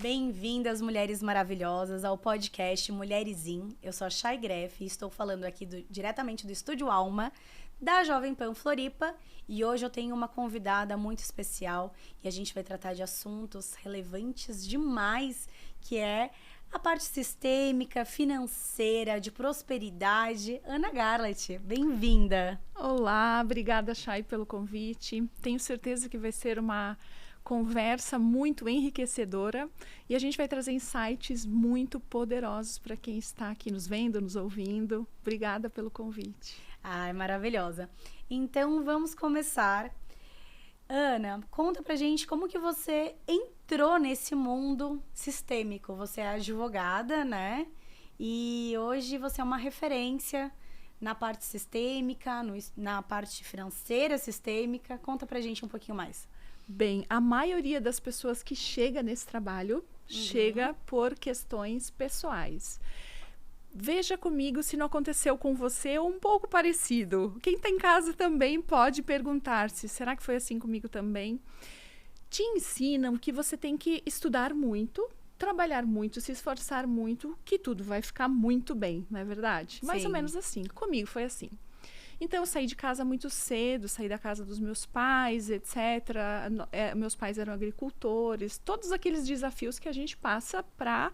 Bem-vindas, mulheres maravilhosas, ao podcast Mulheresim. Eu sou a Chay Greff e estou falando aqui diretamente do Estúdio Alma, da Jovem Pan Floripa. E hoje eu tenho uma convidada muito especial e a gente vai tratar de assuntos relevantes demais, que é a parte sistêmica, financeira, de prosperidade. Ana Garlett, bem-vinda. Olá, obrigada, Chay, pelo convite. Tenho certeza que vai ser uma conversa muito enriquecedora e a gente vai trazer insights muito poderosos para quem está aqui nos vendo, nos ouvindo. Obrigada pelo convite. Ai, maravilhosa. Então, vamos começar. Ana, conta pra gente como que você entrou nesse mundo sistêmico. Você é advogada, né? E hoje você é uma referência na parte sistêmica, na parte financeira sistêmica. Conta pra gente um pouquinho mais. Bem, a maioria das pessoas que chega nesse trabalho chega por questões pessoais. Veja comigo se não aconteceu com você ou um pouco parecido. Quem está em casa também pode perguntar-se, será que foi assim comigo também? Te ensinam que você tem que estudar muito, trabalhar muito, se esforçar muito, que tudo vai ficar muito bem, não é verdade? Sim. Mais ou menos assim. Comigo foi assim. Então, eu saí de casa muito cedo, saí da casa dos meus pais, etc. Meus pais eram agricultores, todos aqueles desafios que a gente passa para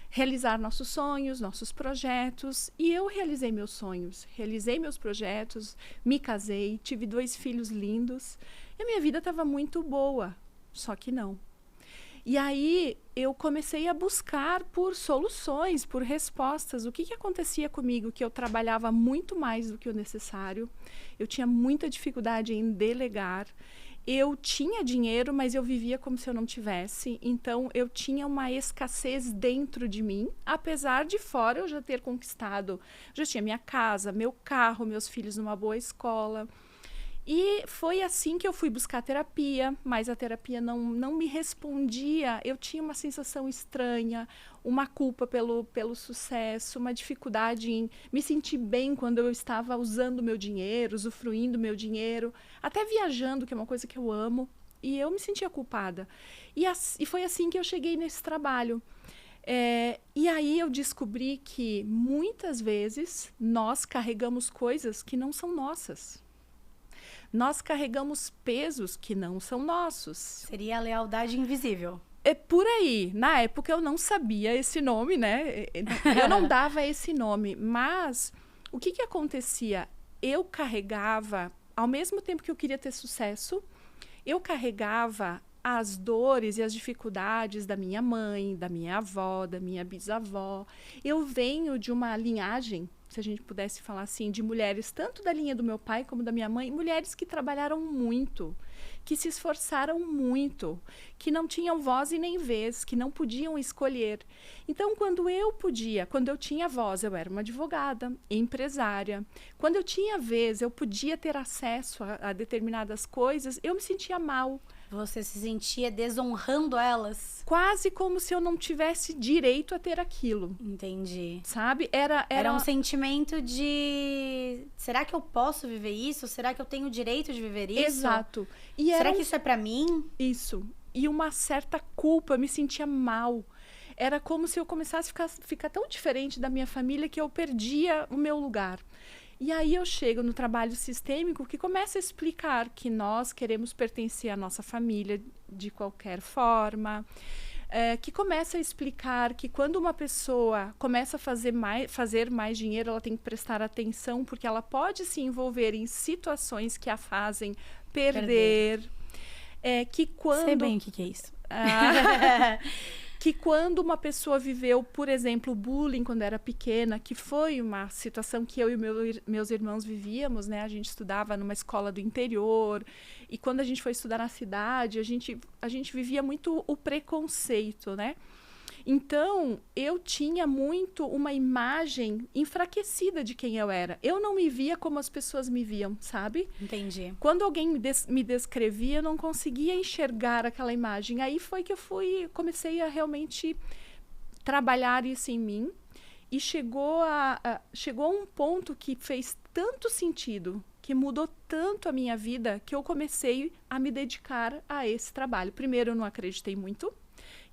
realizar nossos sonhos, nossos projetos. E eu realizei meus sonhos, realizei meus projetos, me casei, tive 2 filhos lindos. E a minha vida estava muito boa, só que não. E aí eu comecei a buscar por soluções, por respostas. O que acontecia comigo? Que eu trabalhava muito mais do que o necessário. Eu tinha muita dificuldade em delegar. Eu tinha dinheiro, mas eu vivia como se eu não tivesse. Então, eu tinha uma escassez dentro de mim. Apesar de fora eu já ter conquistado. Já tinha minha casa, meu carro, meus filhos numa boa escola. E foi assim que eu fui buscar terapia, mas a terapia não me respondia. Eu tinha uma sensação estranha, uma culpa pelo sucesso, uma dificuldade em me sentir bem quando eu estava usando meu dinheiro, usufruindo meu dinheiro, até viajando, que é uma coisa que eu amo, e eu me sentia culpada. E foi assim que eu cheguei nesse trabalho. E aí eu descobri que muitas vezes nós carregamos coisas que não são nossas. Nós carregamos pesos que não são nossos. Seria a lealdade invisível. É por aí. Na época eu não sabia esse nome, né? Eu não dava esse nome. Mas o que acontecia? Eu carregava, ao mesmo tempo que eu queria ter sucesso, eu carregava as dores e as dificuldades da minha mãe, da minha avó, da minha bisavó. Eu venho de uma linhagem, se a gente pudesse falar assim, de mulheres, tanto da linha do meu pai como da minha mãe, mulheres que trabalharam muito, que se esforçaram muito, que não tinham voz e nem vez, que não podiam escolher. Então, quando eu tinha voz, eu era uma advogada, empresária. Quando eu tinha vez, eu podia ter acesso a determinadas coisas, eu me sentia mal. Você se sentia desonrando elas? Quase como se eu não tivesse direito a ter aquilo. Entendi. Sabe? Era um sentimento de... Será que eu posso viver isso? Será que eu tenho o direito de viver isso? Exato. Será que isso é pra mim? Isso. E uma certa culpa, eu me sentia mal. Era como se eu começasse a ficar tão diferente da minha família que eu perdia o meu lugar. E aí eu chego no trabalho sistêmico que começa a explicar que nós queremos pertencer à nossa família de qualquer forma, que começa a explicar que quando uma pessoa começa a fazer mais dinheiro, ela tem que prestar atenção porque ela pode se envolver em situações que a fazem perder. Sei bem o que é isso. Que quando uma pessoa viveu, por exemplo, bullying quando era pequena, que foi uma situação que eu e meus irmãos vivíamos, né? A gente estudava numa escola do interior e quando a gente foi estudar na cidade, a gente vivia muito o preconceito, né? Então, eu tinha muito uma imagem enfraquecida de quem eu era. Eu não me via como as pessoas me viam, sabe? Entendi. Quando alguém me descrevia, eu não conseguia enxergar aquela imagem. Aí foi que comecei a realmente trabalhar isso em mim. E chegou a um ponto que fez tanto sentido, que mudou tanto a minha vida, que eu comecei a me dedicar a esse trabalho. Primeiro, eu não acreditei muito.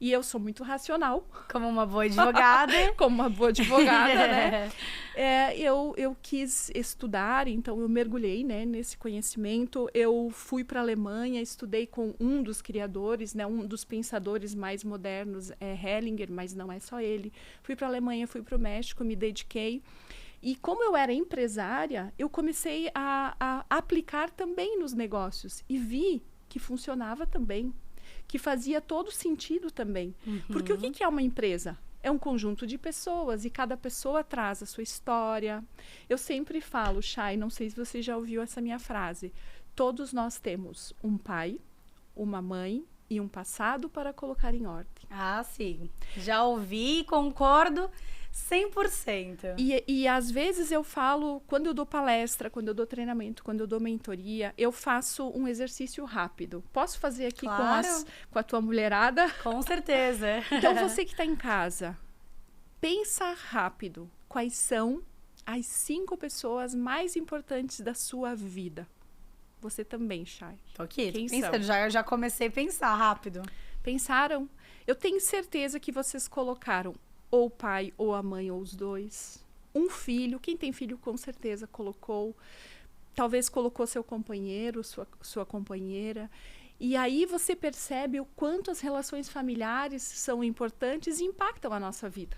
E eu sou muito racional. Como uma boa advogada. Como uma boa advogada, né? Eu quis estudar, então eu mergulhei, né, nesse conhecimento. Eu fui para a Alemanha, estudei com um dos criadores, né, um dos pensadores mais modernos, Hellinger, mas não é só ele. Fui para a Alemanha, fui para o México, me dediquei. E como eu era empresária, eu comecei a aplicar também nos negócios. E vi que funcionava também, que fazia todo sentido também. Porque o que é uma empresa? É um conjunto de pessoas e cada pessoa traz a sua história. Eu sempre falo, Chay, não sei se você já ouviu essa minha frase, todos nós temos um pai, uma mãe e um passado para colocar em ordem. Ah, sim. Já ouvi e concordo 100%. E às vezes eu falo, quando eu dou palestra, quando eu dou treinamento, quando eu dou mentoria, eu faço um exercício rápido. Posso fazer aqui Claro. com a tua mulherada? Com certeza. Então, você que está em casa, pensa rápido. Quais são as 5 pessoas mais importantes da sua vida? Você também, Chay. Tô aqui, Quem tô pensando. Já comecei a pensar rápido. Pensaram? Eu tenho certeza que vocês colocaram ou o pai, ou a mãe, ou os dois. Um filho. Quem tem filho, com certeza, colocou. Talvez colocou seu companheiro, sua companheira. E aí você percebe o quanto as relações familiares são importantes e impactam a nossa vida.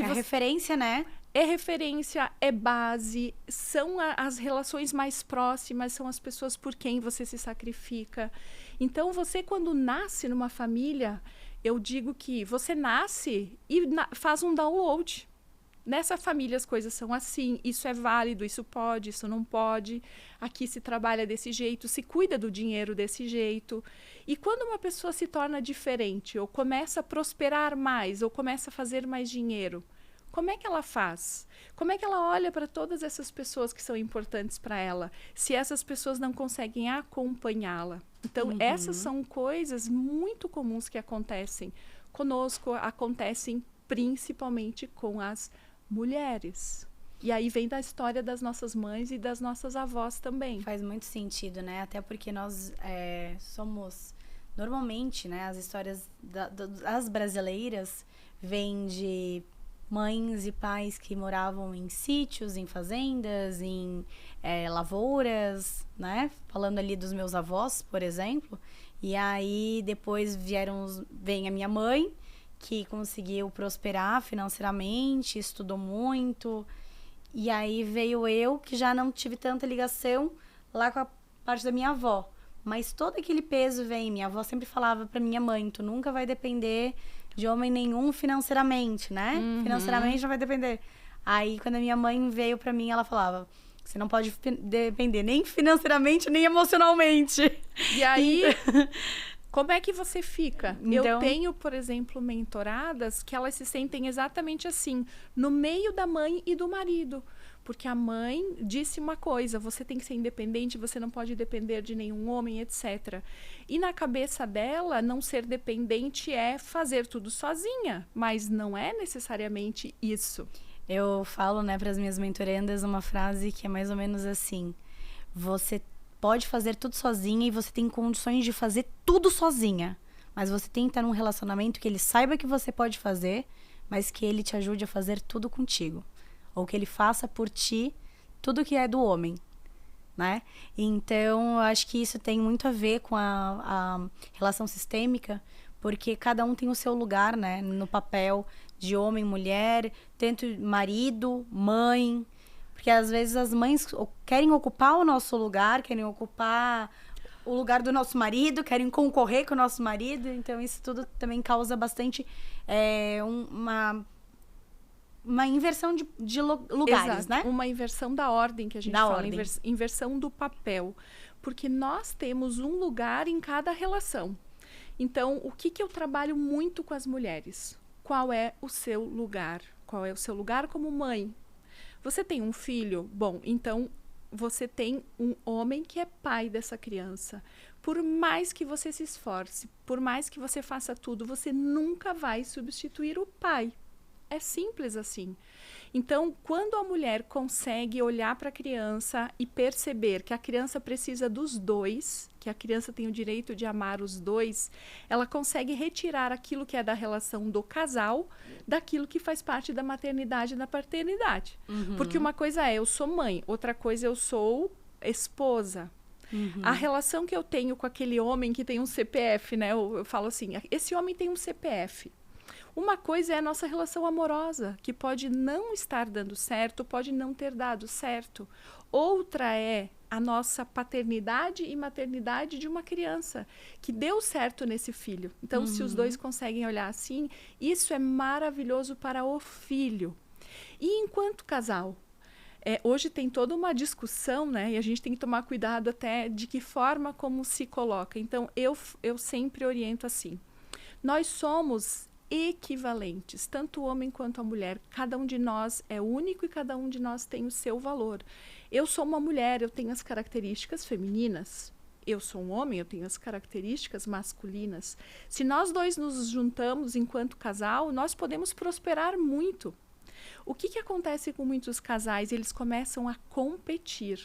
É referência, né? É referência, é base, são as relações mais próximas, são as pessoas por quem você se sacrifica. Então, você quando nasce numa família, eu digo que você nasce e faz um download. Nessa família as coisas são assim, isso é válido, isso pode, isso não pode. Aqui se trabalha desse jeito, se cuida do dinheiro desse jeito. E quando uma pessoa se torna diferente, ou começa a prosperar mais, ou começa a fazer mais dinheiro, como é que ela faz? Como é que ela olha para todas essas pessoas que são importantes para ela, se essas pessoas não conseguem acompanhá-la? Então, essas são coisas muito comuns que acontecem conosco, acontecem principalmente com as mulheres. E aí vem da história das nossas mães e das nossas avós também. Faz muito sentido, né? Até porque nós somos... Normalmente, né, as histórias das brasileiras vêm de mães e pais que moravam em sítios, em fazendas, em lavouras, né? Falando ali dos meus avós, por exemplo. E aí depois vem a minha mãe, que conseguiu prosperar financeiramente, estudou muito. E aí veio eu, que já não tive tanta ligação lá com a parte da minha avó. Mas todo aquele peso vem. Minha avó sempre falava pra minha mãe, tu nunca vai depender de homem nenhum financeiramente, né? Financeiramente não vai depender. Aí, quando a minha mãe veio pra mim, ela falava, você não pode depender nem financeiramente, nem emocionalmente. E aí, como é que você fica? Então... Eu tenho, por exemplo, mentoradas que elas se sentem exatamente assim, no meio da mãe e do marido. Porque a mãe disse uma coisa, você tem que ser independente, você não pode depender de nenhum homem, etc. E na cabeça dela, não ser dependente é fazer tudo sozinha, mas não é necessariamente isso. Eu falo, né, para as minhas mentorandas uma frase que é mais ou menos assim, você pode fazer tudo sozinha e você tem condições de fazer tudo sozinha, mas você tem que estar num relacionamento que ele saiba que você pode fazer, mas que ele te ajude a fazer tudo contigo. Ou que ele faça por ti tudo que é do homem, né? Então, eu acho que isso tem muito a ver com a relação sistêmica, porque cada um tem o seu lugar, né? No papel de homem, mulher, tanto marido, mãe. Porque às vezes as mães querem ocupar o nosso lugar, querem ocupar o lugar do nosso marido, querem concorrer com o nosso marido. Então, isso tudo também causa bastante uma inversão de lugares, Exato. né? Uma inversão da ordem que a gente fala, inversão do papel. Porque nós temos um lugar em cada relação. Então, o que eu trabalho muito com as mulheres? Qual é o seu lugar? Qual é o seu lugar como mãe? Você tem um filho? Bom, então você tem um homem que é pai dessa criança. Por mais que você se esforce, por mais que você faça tudo, você nunca vai substituir o pai. É simples assim. Então, quando a mulher consegue olhar para a criança e perceber que a criança precisa dos dois, que a criança tem o direito de amar os dois, ela consegue retirar aquilo que é da relação do casal, daquilo que faz parte da maternidade e da paternidade. Porque uma coisa é, eu sou mãe, outra coisa eu sou esposa. A relação que eu tenho com aquele homem que tem um CPF, né? Eu falo assim, esse homem tem um CPF. Uma coisa é a nossa relação amorosa, que pode não estar dando certo, pode não ter dado certo. Outra é a nossa paternidade e maternidade de uma criança, que deu certo nesse filho. Então, se os dois conseguem olhar assim, isso é maravilhoso para o filho. E enquanto casal? Hoje tem toda uma discussão, né? E a gente tem que tomar cuidado até de que forma como se coloca. Então, eu sempre oriento assim. Nós somos equivalentes, tanto o homem quanto a mulher. Cada um de nós é único e cada um de nós tem o seu valor. Eu sou uma mulher, eu tenho as características femininas. Eu sou um homem, eu tenho as características masculinas. Se nós dois nos juntamos enquanto casal, nós podemos prosperar muito. O que acontece com muitos casais? Eles começam a competir.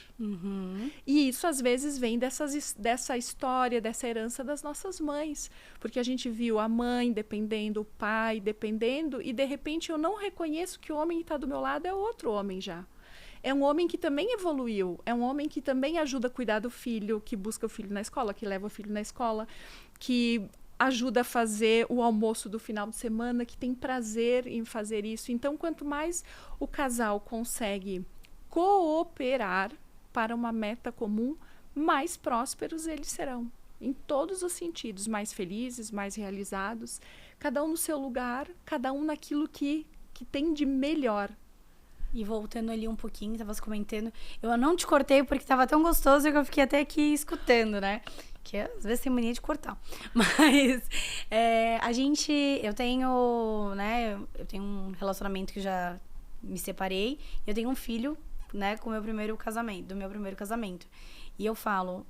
E isso, às vezes, vem dessa história, dessa herança das nossas mães. Porque a gente viu a mãe dependendo, o pai dependendo, e, de repente, eu não reconheço que o homem que está do meu lado é outro homem já. É um homem que também evoluiu, é um homem que também ajuda a cuidar do filho, que busca o filho na escola, que leva o filho na escola, que ajuda a fazer o almoço do final de semana, que tem prazer em fazer isso. Então, quanto mais o casal consegue cooperar para uma meta comum, mais prósperos eles serão. Em todos os sentidos, mais felizes, mais realizados. Cada um no seu lugar, cada um naquilo que tem de melhor. E voltando ali um pouquinho, tava eu não te cortei porque tava tão gostoso que eu fiquei até aqui escutando, né? Que às vezes tem mania de cortar. Mas eu tenho, né? Eu tenho um relacionamento que já me separei. E eu tenho um filho, né? Do meu primeiro casamento. E eu falo,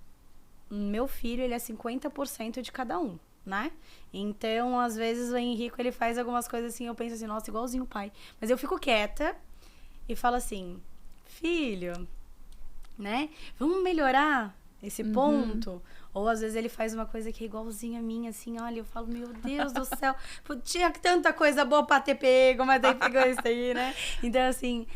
meu filho, ele é 50% de cada um, né? Então, às vezes, o Henrico, ele faz algumas coisas assim, eu penso assim, nossa, igualzinho o pai. Mas eu fico quieta e falo assim, filho, né? Vamos melhorar esse ponto? Ou às vezes ele faz uma coisa que é igualzinha a minha, assim, olha, eu falo, meu Deus do céu, tinha tanta coisa boa pra ter pego, mas daí pegou isso aí, né? Então, assim,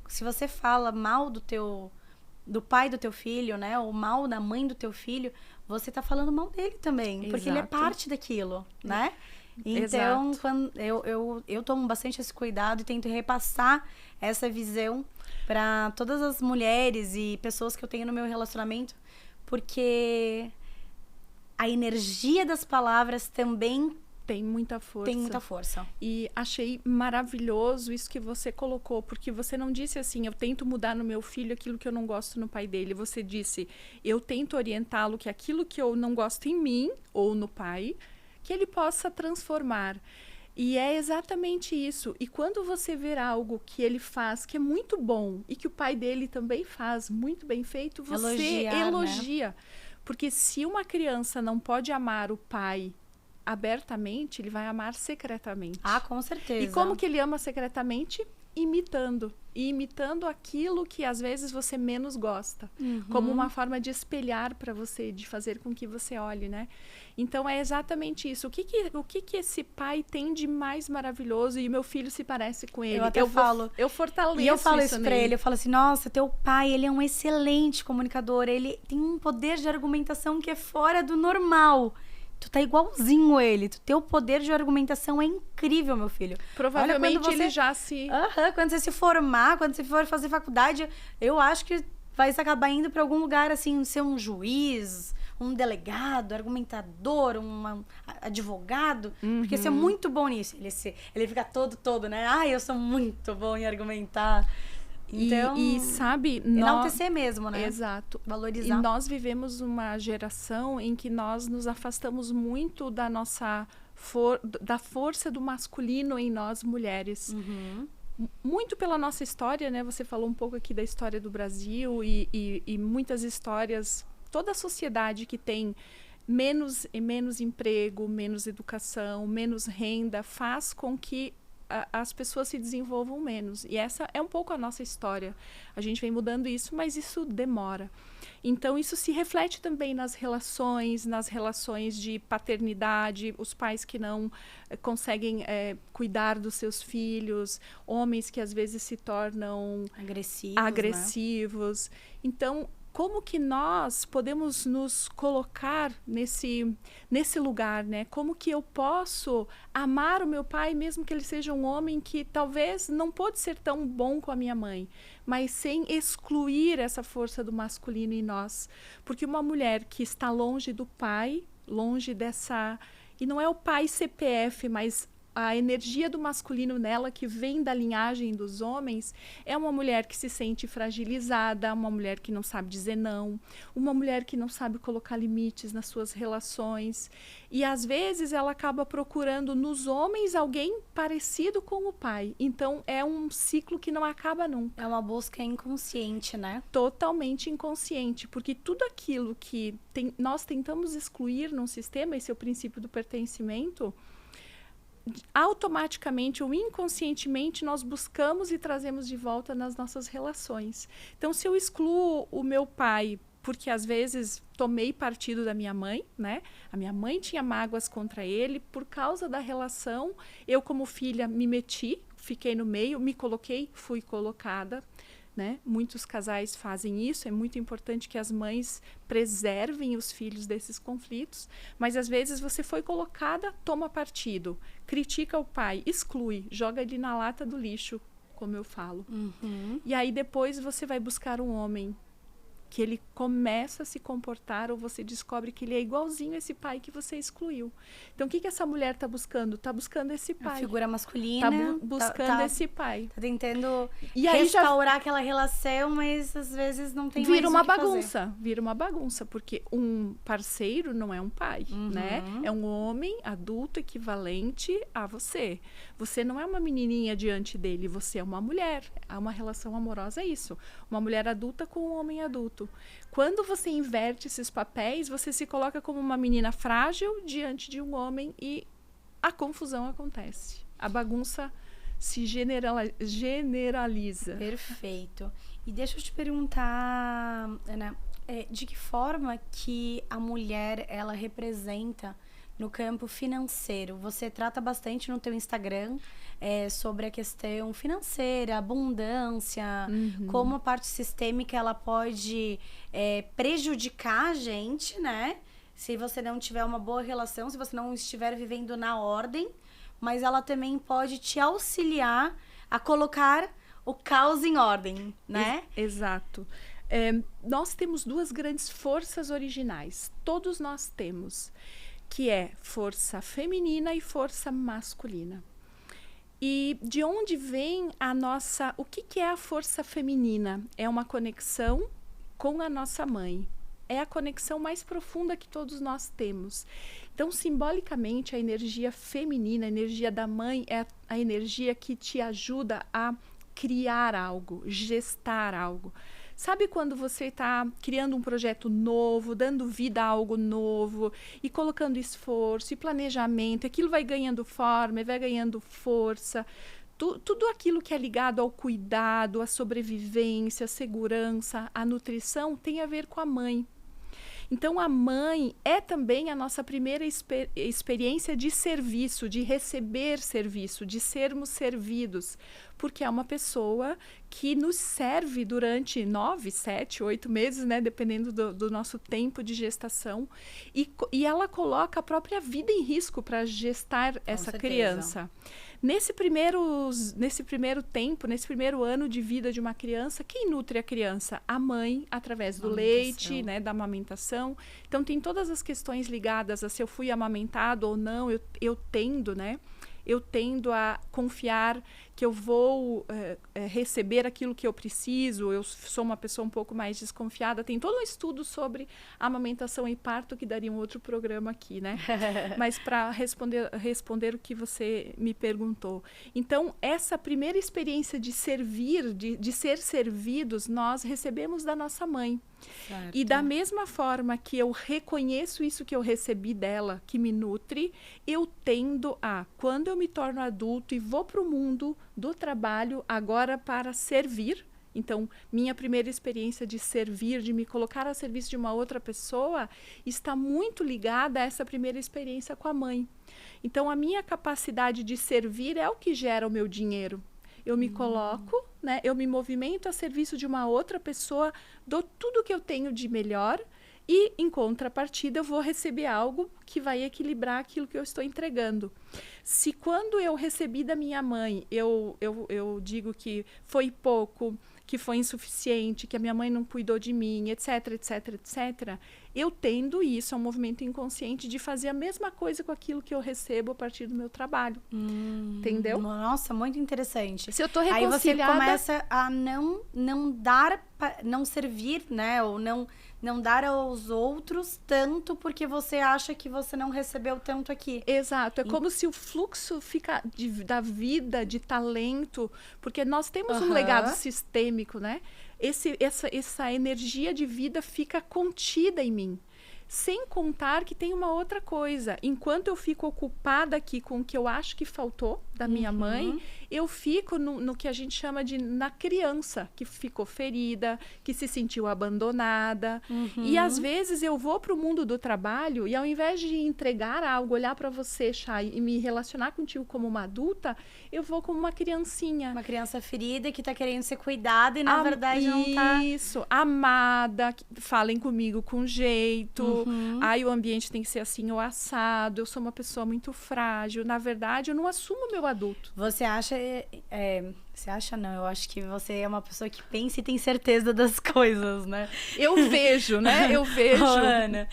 se você fala mal do pai do teu filho, né? Ou mal da mãe do teu filho, você tá falando mal dele também. Porque ele é parte daquilo, né? Então, quando eu tomo bastante esse cuidado e tento repassar essa visão para todas as mulheres e pessoas que eu tenho no meu relacionamento, porque a energia das palavras também tem muita força. E achei maravilhoso isso que você colocou, porque você não disse assim, eu tento mudar no meu filho aquilo que eu não gosto no pai dele. Você disse, eu tento orientá-lo que aquilo que eu não gosto em mim ou no pai, que ele possa transformar. E é exatamente isso. E quando você ver algo que ele faz que é muito bom e que o pai dele também faz muito bem feito, você elogia. Né? Porque se uma criança não pode amar o pai abertamente, ele vai amar secretamente. Ah, com certeza. E como que ele ama secretamente? Imitando. E imitando aquilo que às vezes você menos gosta. Como uma forma de espelhar para você, de fazer com que você olhe, né? Então é exatamente isso. O que esse pai tem de mais maravilhoso e o meu filho se parece com ele? Eu fortaleço. E eu falo isso pra ele, eu falo assim, nossa, teu pai, ele é um excelente comunicador, ele tem um poder de argumentação que é fora do normal. Tu tá igualzinho ele. Teu poder de argumentação é incrível, meu filho. Provavelmente ele já se... Quando você se formar, quando você for fazer faculdade, eu acho que vai acabar indo pra algum lugar, assim, ser um juiz, um delegado, argumentador, um advogado. Porque você é muito bom nisso. Ele fica todo, né? Eu sou muito bom em argumentar. Então, e sabe... enaltecer mesmo, né? Exato. Valorizar. E nós vivemos uma geração em que nós nos afastamos muito da nossa... da força do masculino em nós, mulheres. Muito pela nossa história, né? Você falou um pouco aqui da história do Brasil e muitas histórias... Toda a sociedade que tem menos emprego, menos educação, menos renda, faz com que as pessoas se desenvolvam menos. E essa é um pouco a nossa história. A gente vem mudando isso, mas isso demora. Então, isso se reflete também nas relações de paternidade, os pais que não conseguem cuidar dos seus filhos, homens que às vezes se tornam agressivos. Né? Então, como que nós podemos nos colocar nesse lugar, né? Como que eu posso amar o meu pai, mesmo que ele seja um homem que talvez não pôde ser tão bom com a minha mãe, mas sem excluir essa força do masculino em nós. Porque uma mulher que está longe do pai, longe dessa... E não é o pai CPF, mas a energia do masculino nela, que vem da linhagem dos homens, é uma mulher que se sente fragilizada, uma mulher que não sabe dizer não, uma mulher que não sabe colocar limites nas suas relações. E, às vezes, ela acaba procurando nos homens alguém parecido com o pai. Então, é um ciclo que não acaba nunca. É uma busca inconsciente, né? Totalmente inconsciente, porque tudo aquilo que nós tentamos excluir num sistema, esse é o princípio do pertencimento, automaticamente ou inconscientemente nós buscamos e trazemos de volta nas nossas relações. Então, se eu excluo o meu pai porque às vezes tomei partido da minha mãe, né? A minha mãe tinha mágoas contra ele, por causa da relação, eu como filha me meti, fiquei no meio, me coloquei, fui colocada. Né? Muitos casais fazem isso, é muito importante que as mães preservem os filhos desses conflitos, mas às vezes você foi colocada, toma partido, critica o pai, exclui, joga ele na lata do lixo, como eu falo. Uhum. E aí depois você vai buscar um homem que ele começa a se comportar, ou você descobre que ele é igualzinho a esse pai que você excluiu. Então, o que essa mulher está buscando? Está buscando esse pai. A figura masculina. Está buscando esse pai. Está tentando e aí restaurar aquela relação, mas às vezes não tem vira mais uma o que bagunça. fazer. Vira uma bagunça, porque um parceiro não é um pai, né? É um homem adulto equivalente a você. Você não é uma menininha diante dele, você é uma mulher. Há uma relação amorosa, é isso. Uma mulher adulta com um homem adulto. Quando você inverte esses papéis, você se coloca como uma menina frágil diante de um homem e a confusão acontece. A bagunça se generaliza. Perfeito. E deixa eu te perguntar, Ana, de que forma que a mulher, ela representa no campo financeiro? Você trata bastante no teu Instagram sobre a questão financeira, abundância, como a parte sistêmica ela pode prejudicar a gente, né? Se você não tiver uma boa relação, se você não estiver vivendo na ordem, mas ela também pode te auxiliar a colocar o caos em ordem, né? Exato. Nós temos duas grandes forças originais, todos nós temos, que é força feminina e força masculina. E de onde vem a nossa... O que é a força feminina? É uma conexão com a nossa mãe. É a conexão mais profunda que todos nós temos. Então, simbolicamente, a energia feminina, a energia da mãe, é a energia que te ajuda a criar algo, gestar algo. Sabe quando você está criando um projeto novo, dando vida a algo novo e colocando esforço e planejamento, aquilo vai ganhando forma, vai ganhando força. Tudo aquilo que é ligado ao cuidado, à sobrevivência, à segurança, à nutrição, tem a ver com a mãe. Então, a mãe é também a nossa primeira experiência de serviço, de receber serviço, de sermos servidos, porque é uma pessoa que nos serve durante 9, 7, 8 meses, né, dependendo do nosso tempo de gestação, e ela coloca a própria vida em risco para gestar essa criança. Nesse primeiro tempo, nesse primeiro ano de vida de uma criança, quem nutre a criança? A mãe, através do leite, né, da amamentação. Então, tem todas as questões ligadas a se eu fui amamentado ou não, eu tendo a confiar que eu vou receber aquilo que eu preciso, eu sou uma pessoa um pouco mais desconfiada. Tem todo um estudo sobre amamentação e parto que daria um outro programa aqui, né? Mas para responder o que você me perguntou. Então, essa primeira experiência de servir, de ser servidos, nós recebemos da nossa mãe. Certo. E da mesma forma que eu reconheço isso que eu recebi dela, que me nutre, eu tendo a, quando eu me torno adulto e vou para o mundo do trabalho agora para servir, então minha primeira experiência de servir, de me colocar a serviço de uma outra pessoa, está muito ligada a essa primeira experiência com a mãe. Então a minha capacidade de servir é o que gera o meu dinheiro. Eu me coloco, né? Eu me movimento a serviço de uma outra pessoa, dou tudo que eu tenho de melhor e, em contrapartida, eu vou receber algo que vai equilibrar aquilo que eu estou entregando. Se quando eu recebi da minha mãe, eu digo que foi pouco, que foi insuficiente, que a minha mãe não cuidou de mim, etc, etc, etc, eu tendo isso, é um movimento inconsciente de fazer a mesma coisa com aquilo que eu recebo a partir do meu trabalho. Entendeu? Nossa, muito interessante. Se eu tô reconciliada... Aí você começa a não dar, não servir, né? Ou não dar aos outros tanto porque você acha que você não recebeu tanto aqui. Exato. É como se o fluxo fica da vida, de talento, porque nós temos um legado sistêmico, né? Essa energia de vida fica contida em mim. Sem contar que tem uma outra coisa. Enquanto eu fico ocupada aqui com o que eu acho que faltou da minha mãe, eu fico no que a gente chama de na criança, que ficou ferida, que se sentiu abandonada. E às vezes eu vou para o mundo do trabalho e ao invés de entregar algo, olhar para você, Chay, e me relacionar contigo como uma adulta, eu vou como uma criancinha. Uma criança ferida que está querendo ser cuidada e na verdade não está... Isso, amada, falem comigo com jeito. Aí o ambiente tem que ser assim ou assado. Eu sou uma pessoa muito frágil. Na verdade, eu não assumo meu adulto. Você acha... Você acha não? Eu acho que você é uma pessoa que pensa e tem certeza das coisas, né? Eu vejo, né? Eu vejo. Ana,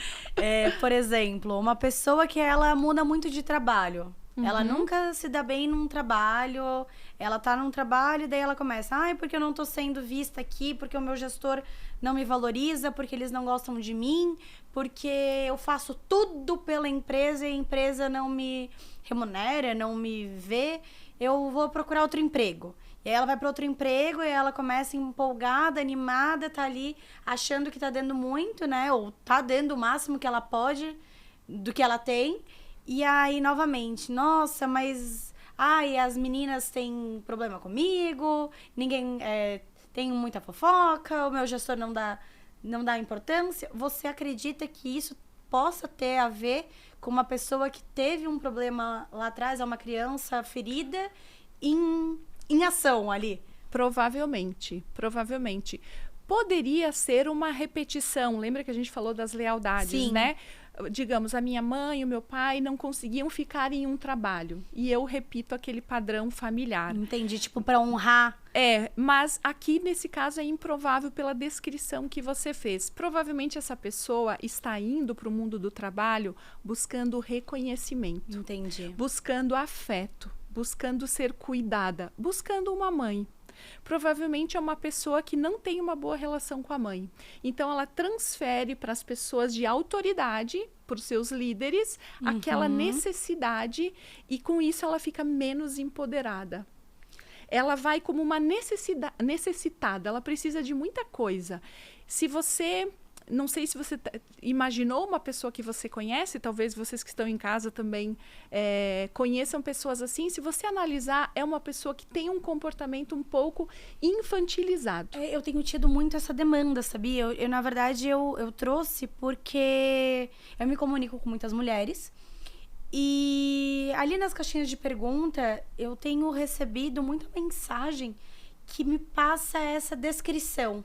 por exemplo, uma pessoa que ela muda muito de trabalho. Ela nunca se dá bem num trabalho, ela tá num trabalho e daí ela começa, porque eu não tô sendo vista aqui, porque o meu gestor não me valoriza, porque eles não gostam de mim, porque eu faço tudo pela empresa e a empresa não me remunera, não me vê, eu vou procurar outro emprego. E aí ela vai para outro emprego e ela começa empolgada, animada, tá ali achando que tá dando muito, né? Ou tá dando o máximo que ela pode do que ela tem. E aí, novamente, nossa, mas... as meninas têm problema comigo, ninguém tem muita fofoca, o meu gestor não dá importância. Você acredita que isso possa ter a ver com uma pessoa que teve um problema lá atrás, é uma criança ferida em ação ali? Provavelmente. Poderia ser uma repetição. Lembra que a gente falou das lealdades, Sim. né? Digamos, a minha mãe e o meu pai não conseguiam ficar em um trabalho. E eu repito aquele padrão familiar. Entendi, tipo, para honrar. Mas aqui, nesse caso, é improvável pela descrição que você fez. Provavelmente essa pessoa está indo para o mundo do trabalho buscando reconhecimento. Entendi. Buscando afeto, buscando ser cuidada, buscando uma mãe. Provavelmente é uma pessoa que não tem uma boa relação com a mãe. Então, ela transfere para as pessoas de autoridade, para os seus líderes, aquela necessidade e, com isso, ela fica menos empoderada. Ela vai como uma necessitada, ela precisa de muita coisa. Se você... Não sei se você imaginou uma pessoa que você conhece, talvez vocês que estão em casa também conheçam pessoas assim. Se você analisar, é uma pessoa que tem um comportamento um pouco infantilizado. Eu tenho tido muito essa demanda, sabia? Eu na verdade, eu trouxe porque eu me comunico com muitas mulheres. E ali nas caixinhas de pergunta, eu tenho recebido muita mensagem que me passa essa descrição.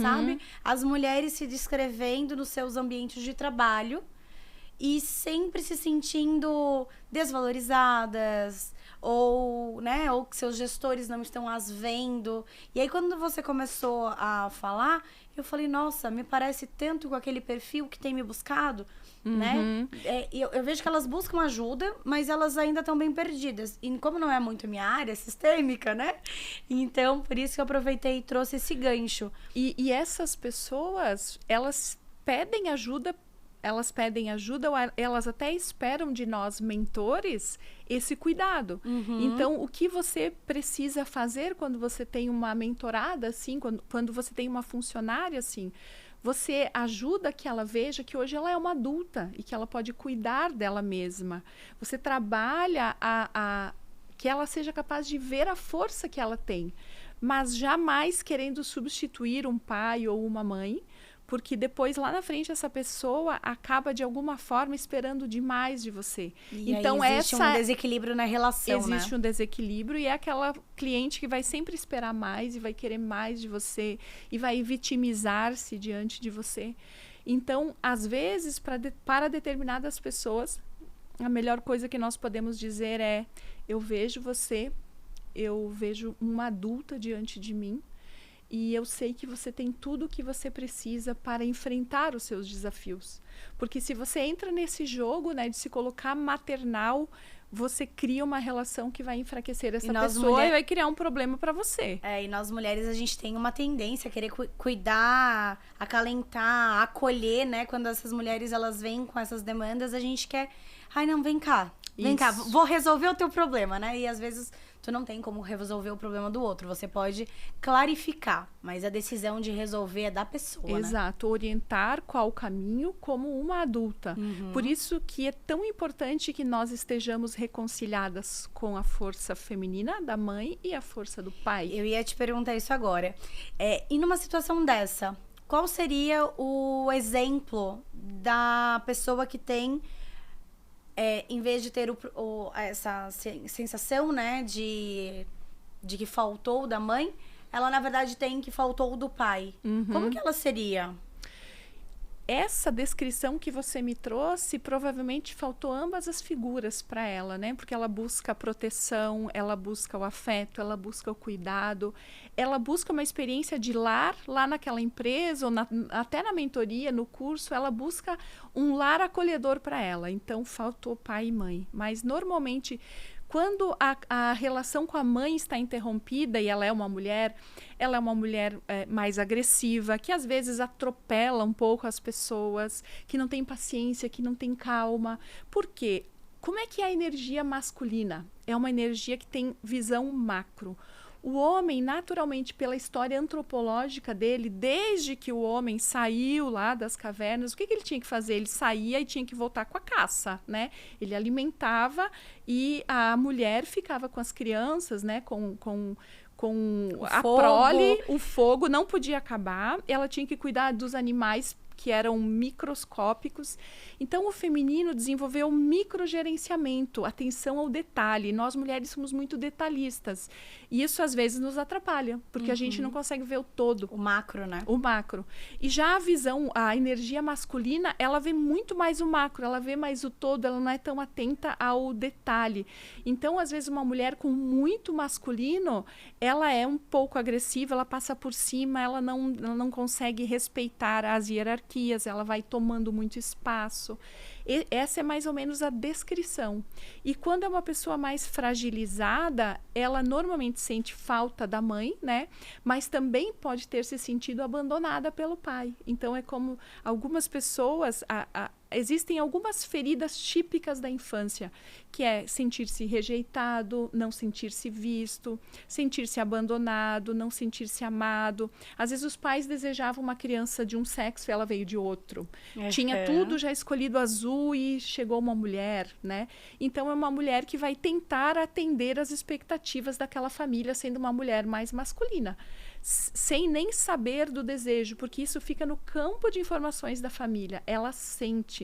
Sabe? As mulheres se descrevendo nos seus ambientes de trabalho e sempre se sentindo desvalorizadas, ou, né, ou que seus gestores não estão as vendo. E aí, quando você começou a falar, eu falei, nossa, me parece tanto com aquele perfil que tem me buscado, né? Eu vejo que elas buscam ajuda, mas elas ainda estão bem perdidas. E como não é muito minha área sistêmica, né? Então, por isso que eu aproveitei e trouxe esse gancho. E essas pessoas, elas pedem ajuda ou elas até esperam de nós, mentores, esse cuidado. Então, o que você precisa fazer quando você tem uma mentorada, assim, quando você tem uma funcionária, assim, você ajuda que ela veja que hoje ela é uma adulta e que ela pode cuidar dela mesma. Você trabalha que ela seja capaz de ver a força que ela tem, mas jamais querendo substituir um pai ou uma mãe, porque depois, lá na frente, essa pessoa acaba, de alguma forma, esperando demais de você. E então, existe um desequilíbrio na relação, Existe um desequilíbrio e é aquela cliente que vai sempre esperar mais e vai querer mais de você e vai vitimizar-se diante de você. Então, às vezes, para determinadas pessoas, a melhor coisa que nós podemos dizer é: eu vejo você, eu vejo uma adulta diante de mim, e eu sei que você tem tudo o que você precisa para enfrentar os seus desafios. Porque se você entra nesse jogo, né, de se colocar maternal, você cria uma relação que vai enfraquecer essa pessoa e vai criar um problema para você. E nós mulheres, a gente tem uma tendência a querer cuidar, acalentar, acolher, né? Quando essas mulheres, elas vêm com essas demandas, a gente quer... Ai, não, vem cá, vou resolver o teu problema, né? E às vezes tu não tem como resolver o problema do outro. Você pode clarificar, mas a decisão de resolver é da pessoa, Exato, né? Orientar qual o caminho como uma adulta. Por isso que é tão importante que nós estejamos reconciliadas com a força feminina da mãe e a força do pai. Eu ia te perguntar isso agora. E numa situação dessa, qual seria o exemplo da pessoa que tem... em vez de ter essa sensação, né, de que faltou da mãe, ela, na verdade, tem que faltou do pai. Como que ela seria? Essa descrição que você me trouxe, provavelmente faltou ambas as figuras para ela, né? Porque ela busca a proteção, ela busca o afeto, ela busca o cuidado, ela busca uma experiência de lar lá naquela empresa, ou até na mentoria, no curso, ela busca um lar acolhedor para ela. Então, faltou pai e mãe. Mas, normalmente, quando a relação com a mãe está interrompida e ela é uma mulher mais agressiva, que às vezes atropela um pouco as pessoas, que não tem paciência, que não tem calma. Por quê? Como é que é a energia masculina? É uma energia que tem visão macro. O homem, naturalmente, pela história antropológica dele, desde que o homem saiu lá das cavernas, o que ele tinha que fazer? Ele saía e tinha que voltar com a caça, né? Ele alimentava e a mulher ficava com as crianças, né? Com a prole, o fogo não podia acabar. Ela tinha que cuidar dos animais que eram microscópicos. Então, o feminino desenvolveu microgerenciamento, atenção ao detalhe. Nós, mulheres, somos muito detalhistas. E isso, às vezes, nos atrapalha, porque a gente não consegue ver o todo. O macro, né? O macro. E já a energia masculina, ela vê muito mais o macro, ela vê mais o todo, ela não é tão atenta ao detalhe. Então, às vezes, uma mulher com muito masculino, ela é um pouco agressiva, ela passa por cima, ela não consegue respeitar as hierarquias, ela vai tomando muito espaço. Essa é mais ou menos a descrição. E quando é uma pessoa mais fragilizada, ela normalmente sente falta da mãe, né? Mas também pode ter se sentido abandonada pelo pai. Então, é como algumas pessoas... Existem algumas feridas típicas da infância, que é sentir-se rejeitado, não sentir-se visto, sentir-se abandonado, não sentir-se amado. Às vezes os pais desejavam uma criança de um sexo e ela veio de outro. Tinha tudo já escolhido azul e chegou uma mulher, né? Então é uma mulher que vai tentar atender as expectativas daquela família, sendo uma mulher mais masculina, sem nem saber do desejo, porque isso fica no campo de informações da família. Ela sente.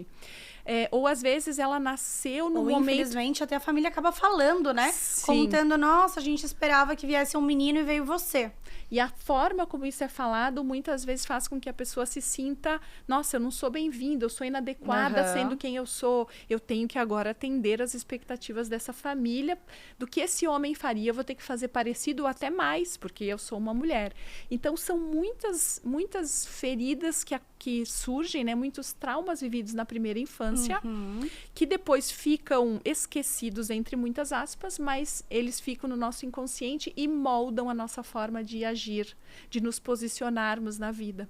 Ou às vezes ela nasceu no Ou, momento... infelizmente, até a família acaba falando, né? Sim. Contando, nossa, a gente esperava que viesse um menino e veio você. E a forma como isso é falado, muitas vezes faz com que a pessoa se sinta, nossa, eu não sou bem-vinda, eu sou inadequada sendo quem eu sou, eu tenho que agora atender as expectativas dessa família, do que esse homem faria, eu vou ter que fazer parecido ou até mais, porque eu sou uma mulher. Então, são muitas feridas que surgem, né? Muitos traumas vividos na primeira infância, que depois ficam esquecidos, entre muitas aspas, mas eles ficam no nosso inconsciente e moldam a nossa forma de agir, de nos posicionarmos na vida.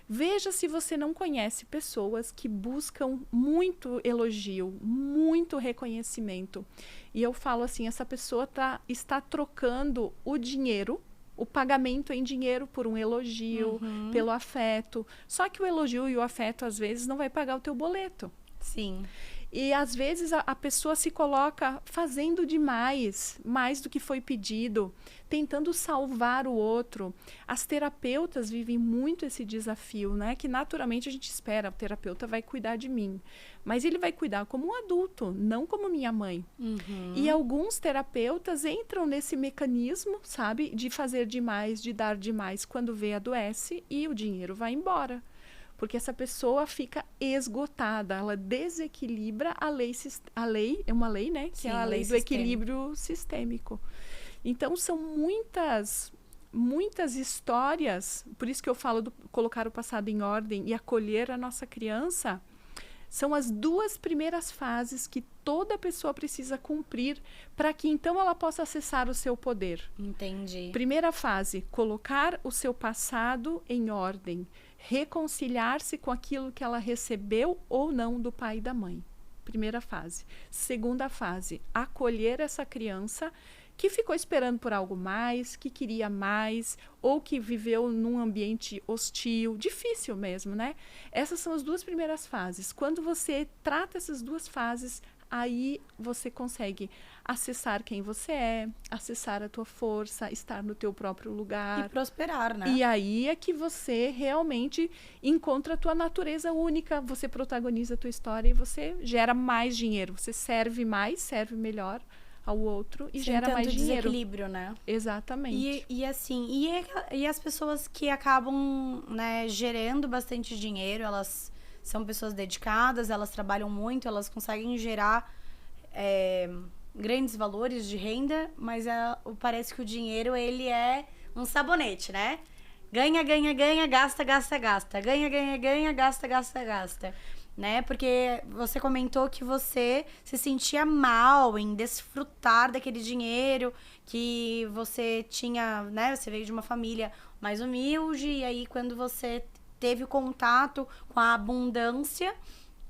Veja se você não conhece pessoas que buscam muito elogio, muito reconhecimento. E eu falo assim, essa pessoa está trocando o dinheiro, o pagamento em dinheiro por um elogio, pelo afeto. Só que o elogio e o afeto, às vezes, não vai pagar o teu boleto. Sim. E, às vezes, a pessoa se coloca fazendo demais, mais do que foi pedido, tentando salvar o outro. As terapeutas vivem muito esse desafio, né? Que, naturalmente, a gente espera, o terapeuta vai cuidar de mim. Mas ele vai cuidar como um adulto, não como minha mãe. E alguns terapeutas entram nesse mecanismo, sabe? De fazer demais, de dar demais, quando vê, adoece e o dinheiro vai embora. Porque essa pessoa fica esgotada, ela desequilibra a lei, é uma lei, né? Que Sim, é a lei do equilíbrio sistêmico. Então, são muitas histórias, por isso que eu falo do colocar o passado em ordem e acolher a nossa criança, são as 2 primeiras fases que toda pessoa precisa cumprir para que então ela possa acessar o seu poder. Entendi. Primeira fase, colocar o seu passado em ordem. Reconciliar-se com aquilo que ela recebeu ou não do pai e da mãe. Primeira fase. Segunda fase, acolher essa criança que ficou esperando por algo mais, que queria mais, ou que viveu num ambiente hostil, difícil mesmo, né? Essas são as 2 primeiras fases. Quando você trata essas 2 fases, aí você consegue acessar quem você é, acessar a tua força, estar no teu próprio lugar. E prosperar, né? E aí é que você realmente encontra a tua natureza única, você protagoniza a tua história e você gera mais dinheiro. Você serve mais, serve melhor ao outro e sem gera mais dinheiro. Desequilíbrio, né? Exatamente. E assim, e as pessoas que acabam, né, gerando bastante dinheiro, elas são pessoas dedicadas, elas trabalham muito, elas conseguem gerar grandes valores de renda, mas parece que o dinheiro, ele é um sabonete, né? Ganha, ganha, ganha, gasta, gasta, gasta. Ganha, ganha, ganha, gasta, gasta, gasta. Né? Porque você comentou que você se sentia mal em desfrutar daquele dinheiro que você tinha, né? Você veio de uma família mais humilde e aí quando você teve contato com a abundância,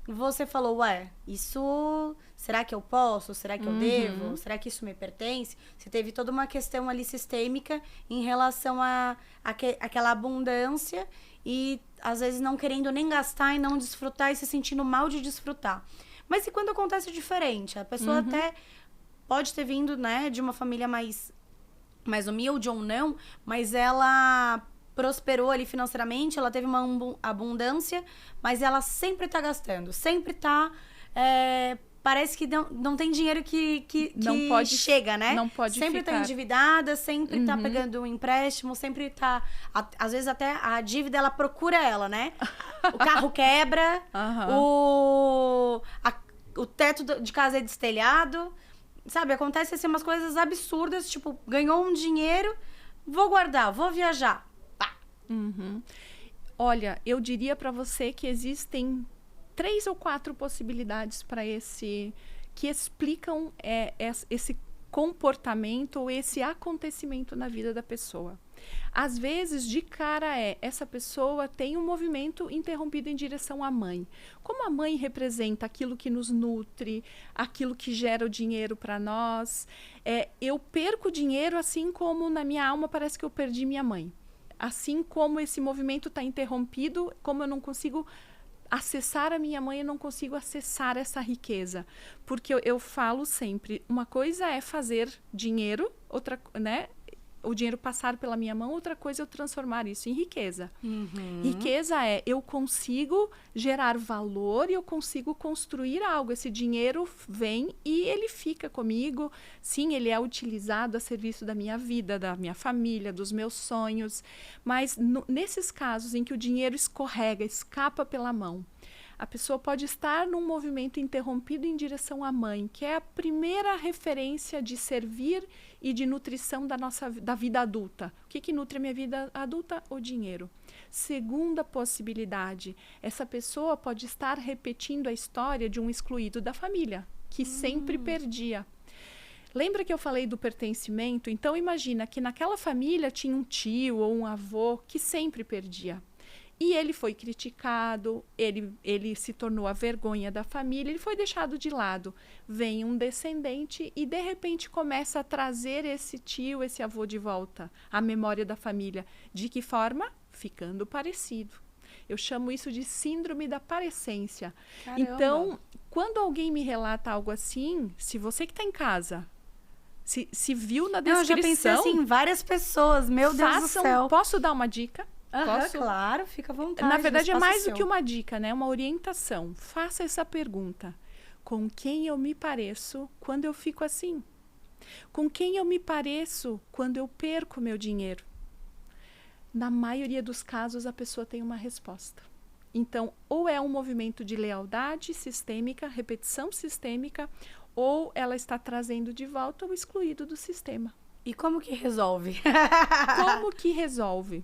você falou, isso... Será que eu posso? Será que eu devo? Será que isso me pertence? Você teve toda uma questão ali sistêmica em relação àquela abundância e, às vezes, não querendo nem gastar e não desfrutar e se sentindo mal de desfrutar. Mas e quando acontece diferente? A pessoa até pode ter vindo, né, de uma família mais humilde ou não, mas ela prosperou ali financeiramente, ela teve uma abundância, mas ela sempre tá gastando, sempre tá... parece que não tem dinheiro que não pode, chega, né? Não pode sempre ficar. Tá endividada, sempre tá pegando um empréstimo, sempre tá... Às vezes até a dívida, ela procura ela, né? O carro quebra, o teto de casa é destelhado, sabe? Acontece assim umas coisas absurdas, tipo, ganhou um dinheiro, vou guardar, vou viajar. Pá. Olha, eu diria para você que existem 3 ou 4 possibilidades para que explicam esse comportamento ou esse acontecimento na vida da pessoa. Às vezes, de cara essa pessoa tem um movimento interrompido em direção à mãe. Como a mãe representa aquilo que nos nutre, aquilo que gera o dinheiro para nós, eu perco dinheiro assim como na minha alma parece que eu perdi minha mãe. Assim como esse movimento está interrompido, como eu não consigo acessar a minha mãe, eu não consigo acessar essa riqueza. Porque eu falo sempre, uma coisa é fazer dinheiro, outra, né? o dinheiro passar pela minha mão, outra coisa é eu transformar isso em riqueza. Riqueza é eu consigo gerar valor e eu consigo construir algo. Esse dinheiro vem e ele fica comigo. Sim, ele é utilizado a serviço da minha vida, da minha família, dos meus sonhos. Mas nesses casos em que o dinheiro escorrega, escapa pela mão, a pessoa pode estar num movimento interrompido em direção à mãe, que é a primeira referência de servir e de nutrição da vida adulta. O que nutre a minha vida adulta? O dinheiro. Segunda possibilidade, essa pessoa pode estar repetindo a história de um excluído da família, que sempre perdia. Lembra que eu falei do pertencimento? Então imagina que naquela família tinha um tio ou um avô que sempre perdia. E ele foi criticado, ele se tornou a vergonha da família, ele foi deixado de lado. Vem um descendente e, de repente, começa a trazer esse tio, esse avô de volta, à memória da família. De que forma? Ficando parecido. Eu chamo isso de síndrome da parecência. Caramba. Então, quando alguém me relata algo assim, se você que está em casa, se viu na descrição... Eu já pensei assim em várias pessoas, meu Deus do céu. Posso dar uma dica? Posso? Claro, fica à vontade. Na verdade, é mais do que uma dica, né? Uma orientação. Faça essa pergunta. Com quem eu me pareço quando eu fico assim? Com quem eu me pareço quando eu perco meu dinheiro? Na maioria dos casos, a pessoa tem uma resposta. Então, ou é um movimento de lealdade sistêmica, repetição sistêmica, ou ela está trazendo de volta o excluído do sistema. E como que resolve? Como que resolve?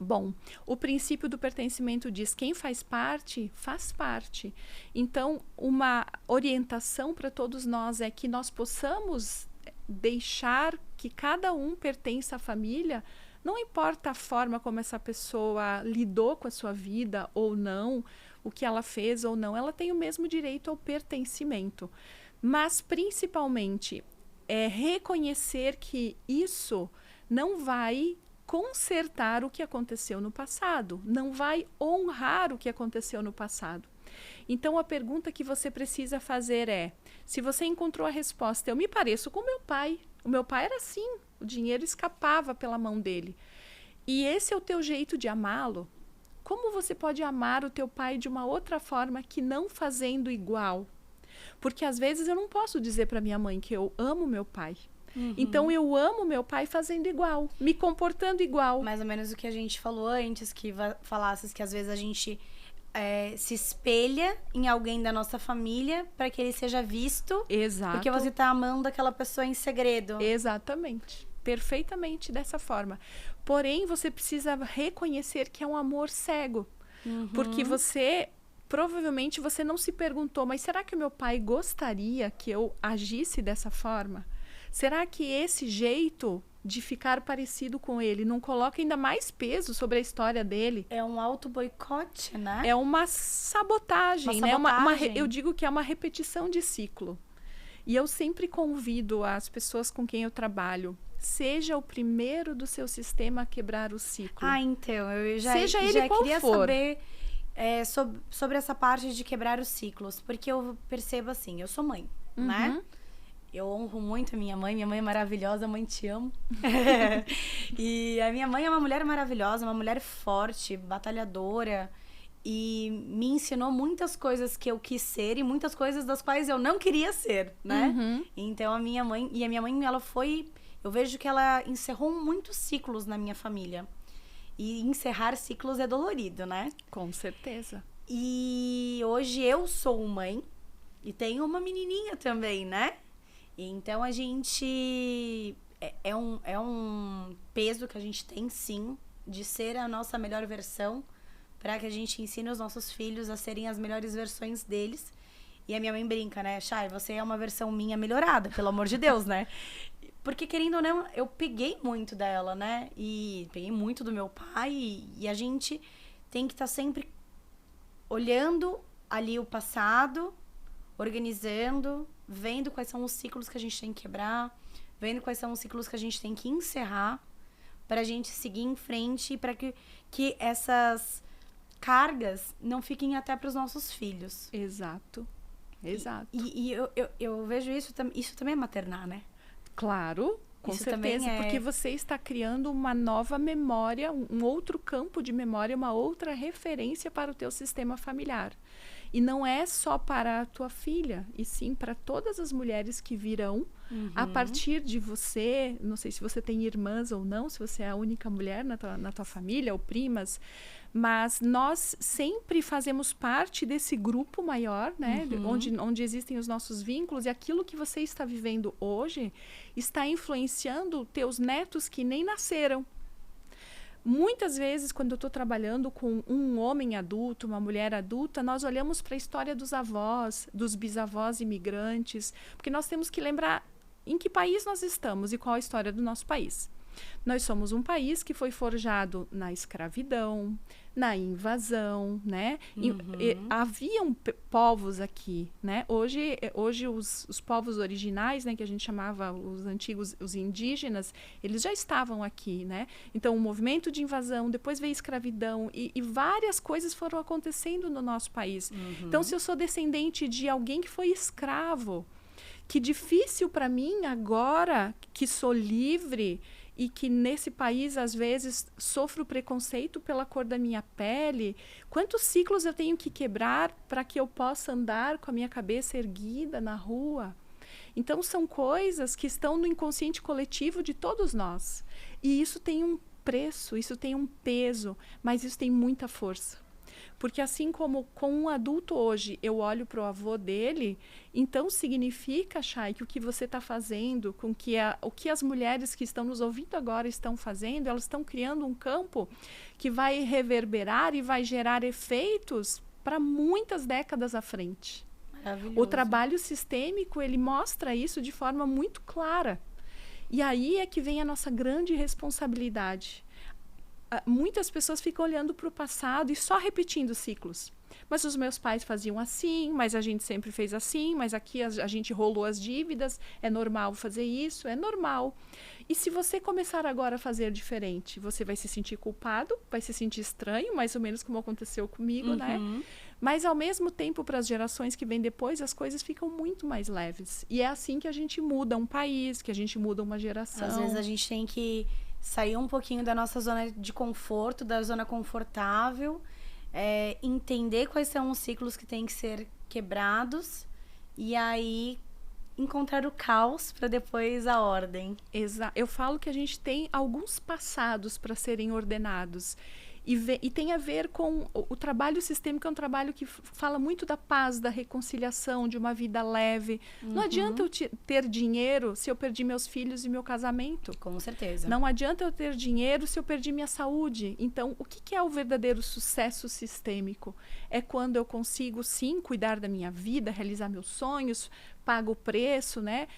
Bom, o princípio do pertencimento diz quem faz parte, faz parte. Então, uma orientação para todos nós é que nós possamos deixar que cada um pertença à família, não importa a forma como essa pessoa lidou com a sua vida ou não, o que ela fez ou não, ela tem o mesmo direito ao pertencimento. Mas, principalmente, é reconhecer que isso não vai consertar o que aconteceu no passado, não vai honrar o que aconteceu no passado. Então, a pergunta que você precisa fazer é, se você encontrou a resposta, eu me pareço com meu pai, o meu pai era assim, o dinheiro escapava pela mão dele, e esse é o teu jeito de amá-lo, como você pode amar o teu pai de uma outra forma que não fazendo igual? Porque às vezes eu não posso dizer para minha mãe que eu amo meu pai. Então, eu amo meu pai fazendo igual, me comportando igual. Mais ou menos o que a gente falou antes, que falasses que às vezes a gente se espelha em alguém da nossa família para que ele seja visto. Exato. Porque você tá amando aquela pessoa em segredo. Exatamente. Perfeitamente dessa forma. Porém, você precisa reconhecer que é um amor cego. Porque provavelmente você não se perguntou, mas será que o meu pai gostaria que eu agisse dessa forma? Será que esse jeito de ficar parecido com ele não coloca ainda mais peso sobre a história dele? É um auto-boicote, né? É uma sabotagem, né? Eu digo que é uma repetição de ciclo. E eu sempre convido as pessoas com quem eu trabalho, seja o primeiro do seu sistema a quebrar o ciclo. Então, eu já queria saber sobre essa parte de quebrar os ciclos, porque eu percebo assim, eu sou mãe, né? Eu honro muito a minha mãe é maravilhosa, mãe, te amo. E a minha mãe é uma mulher maravilhosa, uma mulher forte, batalhadora, e me ensinou muitas coisas que eu quis ser e muitas coisas das quais eu não queria ser, né? Então a minha mãe, ela foi, eu vejo que ela encerrou muitos ciclos na minha família. E encerrar ciclos é dolorido, né? Com certeza. E hoje eu sou mãe e tenho uma menininha também, né? Então, a gente... É um peso que a gente tem, sim, de ser a nossa melhor versão para que a gente ensine os nossos filhos a serem as melhores versões deles. E a minha mãe brinca, né? Chay, você é uma versão minha melhorada, pelo amor de Deus, né? Porque, querendo ou não, eu peguei muito dela, né? E peguei muito do meu pai. E a gente tem que estar sempre olhando ali o passado, organizando, vendo quais são os ciclos que a gente tem que quebrar, vendo quais são os ciclos que a gente tem que encerrar para a gente seguir em frente e para que essas cargas não fiquem até para os nossos filhos. Exato. E eu vejo isso também é maternar, né? Claro, Com Isso certeza, também porque você está criando uma nova memória, um outro campo de memória, uma outra referência para o teu sistema familiar. E não é só para a tua filha, e sim para todas as mulheres que virão a partir de você. Não sei se você tem irmãs ou não, se você é a única mulher na tua família ou primas, mas nós sempre fazemos parte desse grupo maior, né? Onde existem os nossos vínculos, e aquilo que você está vivendo hoje está influenciando teus netos que nem nasceram. Muitas vezes, quando eu estou trabalhando com um homem adulto, uma mulher adulta, nós olhamos para a história dos avós, dos bisavós imigrantes, porque nós temos que lembrar em que país nós estamos e qual a história do nosso país. Nós somos um país que foi forjado na escravidão, na invasão, né? Haviam povos aqui, né? Hoje os povos originais, né, que a gente chamava os antigos, os indígenas, eles já estavam aqui, né? Então, o movimento de invasão, depois veio a escravidão e várias coisas foram acontecendo no nosso país. Então, se eu sou descendente de alguém que foi escravo, que difícil para mim agora, que sou livre e que nesse país, às vezes, sofro preconceito pela cor da minha pele, quantos ciclos eu tenho que quebrar para que eu possa andar com a minha cabeça erguida na rua? Então, são coisas que estão no inconsciente coletivo de todos nós. E isso tem um preço, isso tem um peso, mas isso tem muita força. Porque assim como com um adulto hoje, eu olho para o avô dele, então significa, Chay, que o que você está fazendo, o que as mulheres que estão nos ouvindo agora estão fazendo, elas estão criando um campo que vai reverberar e vai gerar efeitos para muitas décadas à frente. Maravilhoso. O trabalho sistêmico, ele mostra isso de forma muito clara. E aí é que vem a nossa grande responsabilidade. Muitas pessoas ficam olhando para o passado e só repetindo ciclos. Mas os meus pais faziam assim, mas a gente sempre fez assim, mas aqui a gente rolou as dívidas, é normal fazer isso, é normal. E se você começar agora a fazer diferente, você vai se sentir culpado, vai se sentir estranho, mais ou menos como aconteceu comigo, né? Mas, ao mesmo tempo, para as gerações que vêm depois, as coisas ficam muito mais leves. E é assim que a gente muda um país, que a gente muda uma geração. Às vezes a gente tem que sair um pouquinho da nossa zona de conforto, da zona confortável, entender quais são os ciclos que têm que ser quebrados e aí encontrar o caos para depois a ordem. Eu falo que a gente tem alguns passados para serem ordenados. E tem a ver com o trabalho sistêmico, é um trabalho que fala muito da paz, da reconciliação, de uma vida leve. Não adianta eu ter dinheiro se eu perdi meus filhos e meu casamento. Com certeza. Não adianta eu ter dinheiro se eu perdi minha saúde. Então, o que é o verdadeiro sucesso sistêmico? É quando eu consigo, sim, cuidar da minha vida, realizar meus sonhos, pago o preço, né?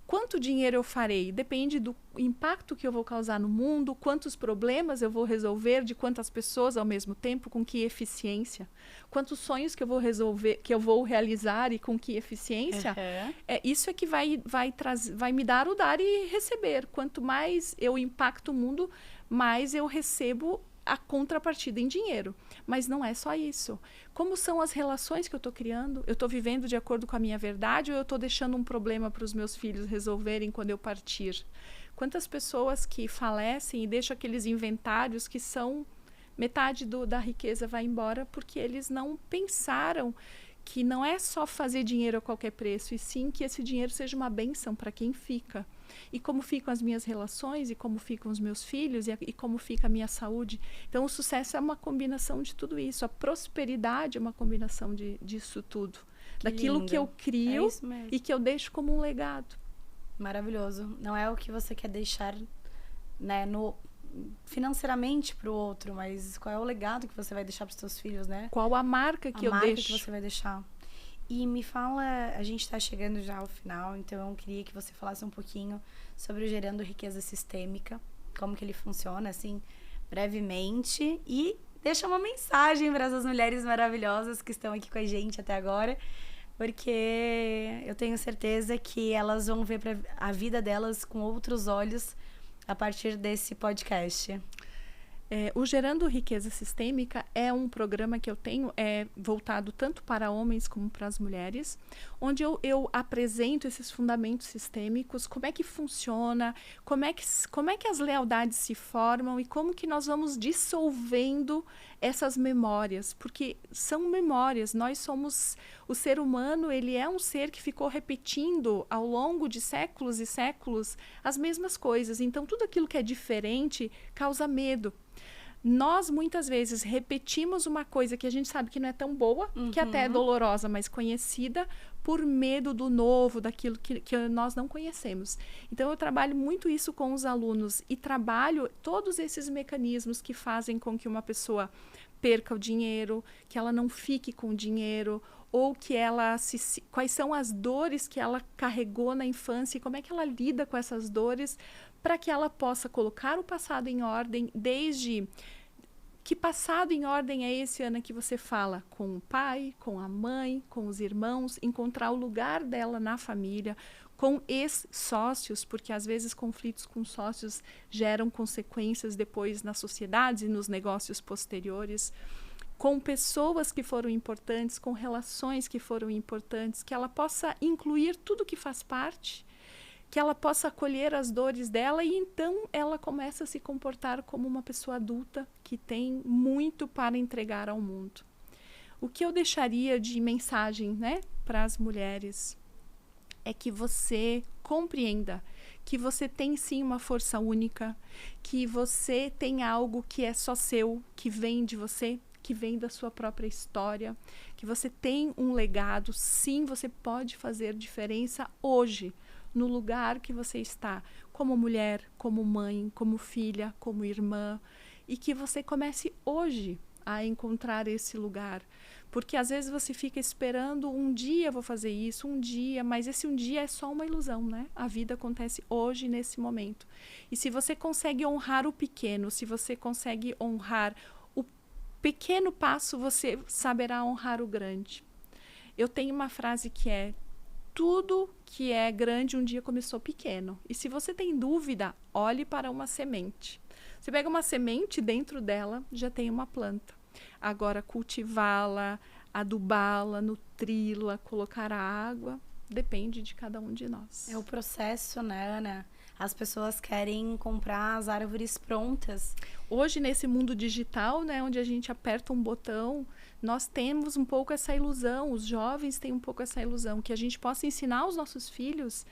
Quanto dinheiro eu farei? Depende do impacto que eu vou causar no mundo, quantos problemas eu vou resolver, de quantas pessoas ao mesmo tempo, com que eficiência. Quantos sonhos que eu vou resolver, que eu vou realizar e com que eficiência. Isso é que vai me dar o dar e receber. Quanto mais eu impacto o mundo, mais eu recebo a contrapartida em dinheiro. Mas não é só isso. Como são as relações que eu estou criando? Eu estou vivendo de acordo com a minha verdade ou eu estou deixando um problema para os meus filhos resolverem quando eu partir? Quantas pessoas que falecem e deixam aqueles inventários que são metade da riqueza vai embora porque eles não pensaram que não é só fazer dinheiro a qualquer preço, e sim que esse dinheiro seja uma bênção para quem fica. E como ficam as minhas relações, e como ficam os meus filhos, e como fica a minha saúde. Então, o sucesso é uma combinação de tudo isso. A prosperidade é uma combinação disso tudo. Daquilo que eu crio e que eu deixo como um legado. Maravilhoso. Não é o que você quer deixar, né, financeiramente para o outro, mas qual é o legado que você vai deixar para os seus filhos, né? Qual a marca que eu deixo? A marca que você vai deixar. E me fala, a gente está chegando já ao final, então eu queria que você falasse um pouquinho sobre o Gerando Riqueza Sistêmica, como que ele funciona, assim, brevemente, e deixa uma mensagem para essas mulheres maravilhosas que estão aqui com a gente até agora, porque eu tenho certeza que elas vão ver a vida delas com outros olhos a partir desse podcast. O Gerando Riqueza Sistêmica é um programa que eu tenho voltado tanto para homens como para as mulheres, onde eu apresento esses fundamentos sistêmicos, como é que funciona, como é que as lealdades se formam e como que nós vamos dissolvendo essas memórias, porque são memórias. Nós somos, o ser humano, ele é um ser que ficou repetindo ao longo de séculos e séculos as mesmas coisas. Então, tudo aquilo que é diferente causa medo. Nós, muitas vezes, repetimos uma coisa que a gente sabe que não é tão boa, que até é dolorosa, mas conhecida, por medo do novo, daquilo que nós não conhecemos. Então, eu trabalho muito isso com os alunos e trabalho todos esses mecanismos que fazem com que uma pessoa perca o dinheiro, que ela não fique com o dinheiro, ou que ela quais são as dores que ela carregou na infância e como é que ela lida com essas dores, para que ela possa colocar o passado em ordem. Desde que passado em ordem é esse, Ana, que você fala com o pai, com a mãe, com os irmãos, encontrar o lugar dela na família, com ex-sócios, porque às vezes conflitos com sócios geram consequências depois na sociedade e nos negócios posteriores, com pessoas que foram importantes, com relações que foram importantes, que ela possa incluir tudo que faz parte, que ela possa acolher as dores dela e então ela começa a se comportar como uma pessoa adulta que tem muito para entregar ao mundo. O que eu deixaria de mensagem, né, para as mulheres é que você compreenda que você tem sim uma força única, que você tem algo que é só seu, que vem de você, que vem da sua própria história, que você tem um legado. Sim, você pode fazer diferença hoje, no lugar que você está, como mulher, como mãe, como filha, como irmã, e que você comece hoje a encontrar esse lugar. Porque às vezes você fica esperando, um dia eu vou fazer isso, um dia, mas esse um dia é só uma ilusão, né? A vida acontece hoje, nesse momento. E se você consegue honrar o pequeno, se você consegue honrar o pequeno passo, você saberá honrar o grande. Eu tenho uma frase que é: tudo que é grande um dia começou pequeno. E se você tem dúvida, olhe para uma semente. Você pega uma semente, dentro dela já tem uma planta. Agora, cultivá-la, adubá-la, nutri-la, colocar a água, depende de cada um de nós. É o processo, né, Ana? As pessoas querem comprar as árvores prontas. Hoje, nesse mundo digital, né, onde a gente aperta um botão, nós temos um pouco essa ilusão, os jovens têm um pouco essa ilusão, que a gente possa ensinar aos nossos filhos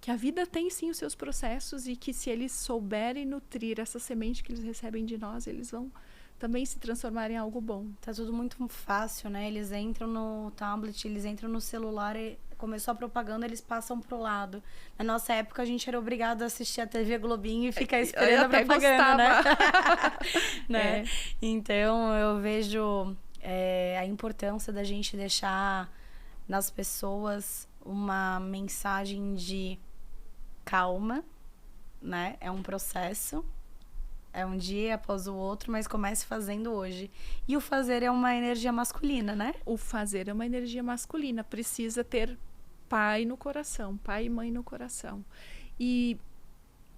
que a vida tem sim os seus processos e que se eles souberem nutrir essa semente que eles recebem de nós, eles vão também se transformar em algo bom. Tá tudo muito fácil, né? Eles entram no tablet, eles entram no celular, e começou a propaganda, eles passam pro lado. Na nossa época, a gente era obrigado a assistir a TV Globinho e ficar esperando a propaganda, né? É. Então, eu vejo a importância da gente deixar nas pessoas uma mensagem de calma, né? É um processo. É um dia após o outro, mas comece fazendo hoje. E o fazer é uma energia masculina, né? O fazer é uma energia masculina. Precisa ter pai no coração, pai e mãe no coração. E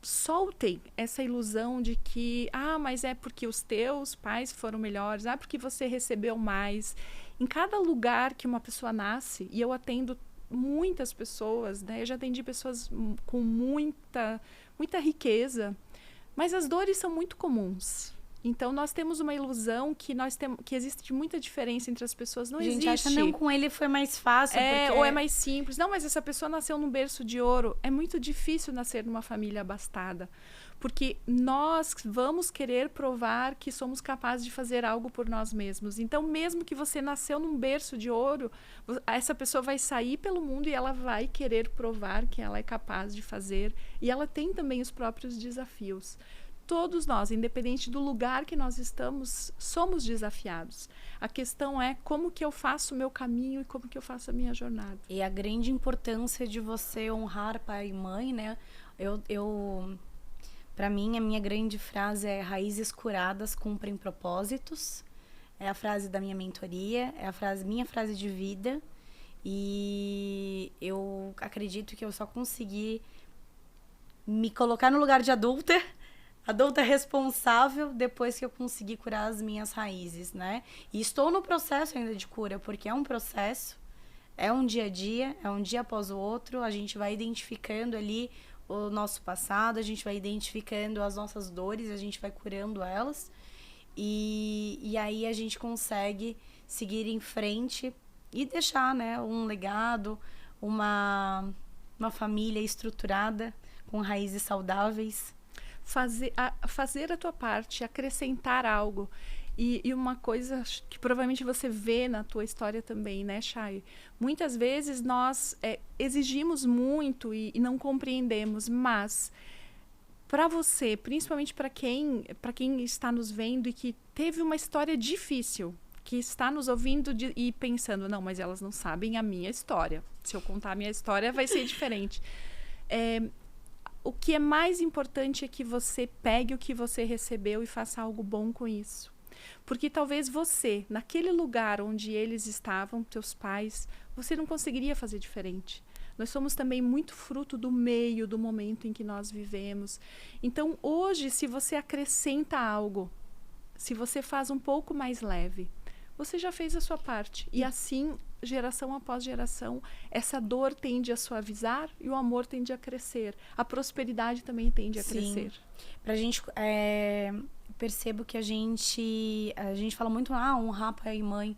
soltem essa ilusão de que, mas é porque os teus pais foram melhores, porque você recebeu mais. Em cada lugar que uma pessoa nasce, e eu atendo muitas pessoas, né? Eu já atendi pessoas com muita riqueza, mas as dores são muito comuns. Então, nós temos uma ilusão que existe muita diferença entre as pessoas. Não existe. A gente acha, não, com ele foi mais fácil. Ou é mais simples. Não, mas essa pessoa nasceu num berço de ouro. É muito difícil nascer numa família abastada. Porque nós vamos querer provar que somos capazes de fazer algo por nós mesmos. Então, mesmo que você nasceu num berço de ouro, essa pessoa vai sair pelo mundo e ela vai querer provar que ela é capaz de fazer. E ela tem também os próprios desafios. Todos nós, independente do lugar que nós estamos, somos desafiados. A questão é como que eu faço o meu caminho e como que eu faço a minha jornada. E a grande importância de você honrar pai e mãe, né? Para mim, a minha grande frase é: raízes curadas cumprem propósitos. É a frase da minha mentoria, é minha frase de vida. E eu acredito que eu só consegui me colocar no lugar de adulta adulta responsável depois que eu consegui curar as minhas raízes, né? E estou no processo ainda de cura, porque é um processo, é um dia a dia, é um dia após o outro, a gente vai identificando ali o nosso passado, a gente vai identificando as nossas dores, a gente vai curando elas, e aí a gente consegue seguir em frente e deixar, né, um legado, uma família estruturada, com raízes saudáveis. Fazer a tua parte, acrescentar algo. E uma coisa que provavelmente você vê na tua história também, né, Chay? Muitas vezes nós exigimos muito e não compreendemos, mas para você, principalmente para quem está nos vendo e que teve uma história difícil, que está nos ouvindo e pensando, não, mas elas não sabem a minha história. Se eu contar a minha história, vai ser diferente. O que é mais importante é que você pegue o que você recebeu e faça algo bom com isso. Porque talvez você, naquele lugar onde eles estavam, teus pais, você não conseguiria fazer diferente. Nós somos também muito fruto do meio, do momento em que nós vivemos. Então, hoje, se você acrescenta algo, se você faz um pouco mais leve, você já fez a sua parte. E assim, geração após geração, essa dor tende a suavizar e o amor tende a crescer. A prosperidade também tende a crescer. Pra gente... percebo que a gente fala muito, honrar pai e mãe.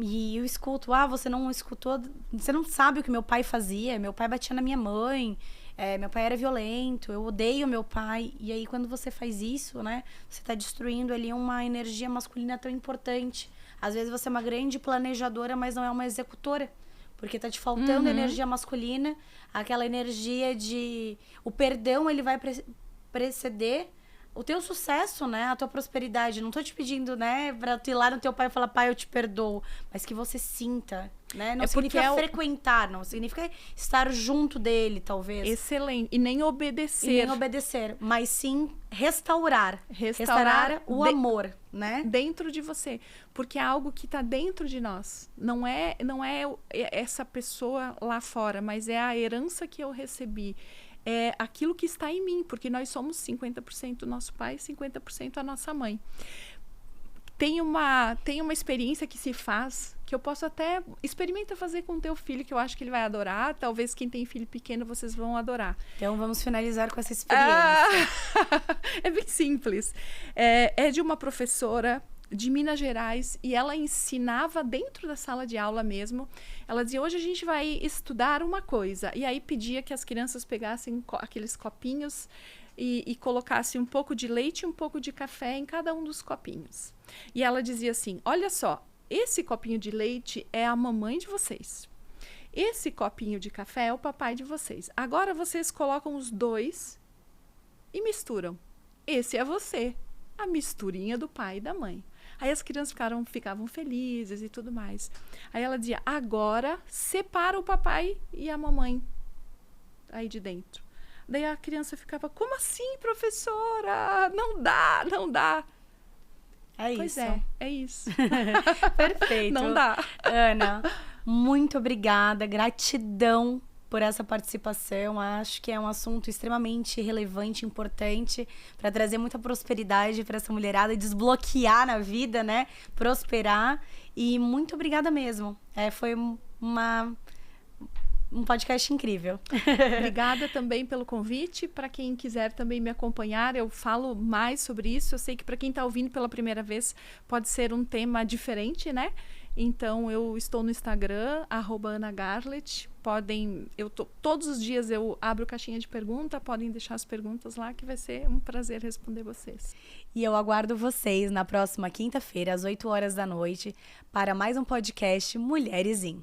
E eu escuto, você não escutou, você não sabe o que meu pai fazia. Meu pai batia na minha mãe, meu pai era violento, eu odeio meu pai. E aí, quando você faz isso, né, você tá destruindo ali uma energia masculina tão importante. Às vezes você é uma grande planejadora, mas não é uma executora. Porque tá te faltando energia masculina, aquela energia de... O perdão, ele vai preceder o teu sucesso, né? A tua prosperidade. Não tô te pedindo, né, pra tu ir lá no teu pai e falar, pai, eu te perdoo. Mas que você sinta, né? Não significa frequentar, não significa estar junto dele, talvez. Excelente. E nem obedecer. E nem obedecer, mas sim restaurar. Restaurar o amor, né? Dentro de você. Porque é algo que tá dentro de nós. Não é essa pessoa lá fora, mas é a herança que eu recebi. É aquilo que está em mim, porque nós somos 50% nosso pai, 50% a nossa mãe. Tem uma experiência que se faz, que eu posso até... Experimenta fazer com o teu filho, que eu acho que ele vai adorar. Talvez quem tem filho pequeno, vocês vão adorar. Então, vamos finalizar com essa experiência. É bem simples. É de uma professora de Minas Gerais, e ela ensinava dentro da sala de aula mesmo. Ela dizia, hoje a gente vai estudar uma coisa. E aí pedia que as crianças pegassem aqueles copinhos e colocassem um pouco de leite e um pouco de café em cada um dos copinhos. E ela dizia assim, olha só, esse copinho de leite é a mamãe de vocês. Esse copinho de café é o papai de vocês. Agora vocês colocam os dois e misturam. Esse é você, a misturinha do pai e da mãe. Aí as crianças ficavam felizes e tudo mais. Aí ela dizia, agora separa o papai e a mamãe aí de dentro. Daí a criança ficava, como assim, professora? Não dá, não dá. Pois isso. É isso. Perfeito. Não dá. Ana, muito obrigada, gratidão por essa participação. Acho que é um assunto extremamente relevante, importante, para trazer muita prosperidade para essa mulherada e desbloquear na vida, né? Prosperar. E muito obrigada mesmo. Foi um podcast incrível. Obrigada também pelo convite. Para quem quiser também me acompanhar, eu falo mais sobre isso. Eu sei que para quem está ouvindo pela primeira vez pode ser um tema diferente, né? Então, eu estou no Instagram, @AnaGarlet. Todos os dias eu abro caixinha de pergunta, podem deixar as perguntas lá, que vai ser um prazer responder vocês. E eu aguardo vocês na próxima quinta-feira, às 8 horas da noite, para mais um podcast Mulheres In.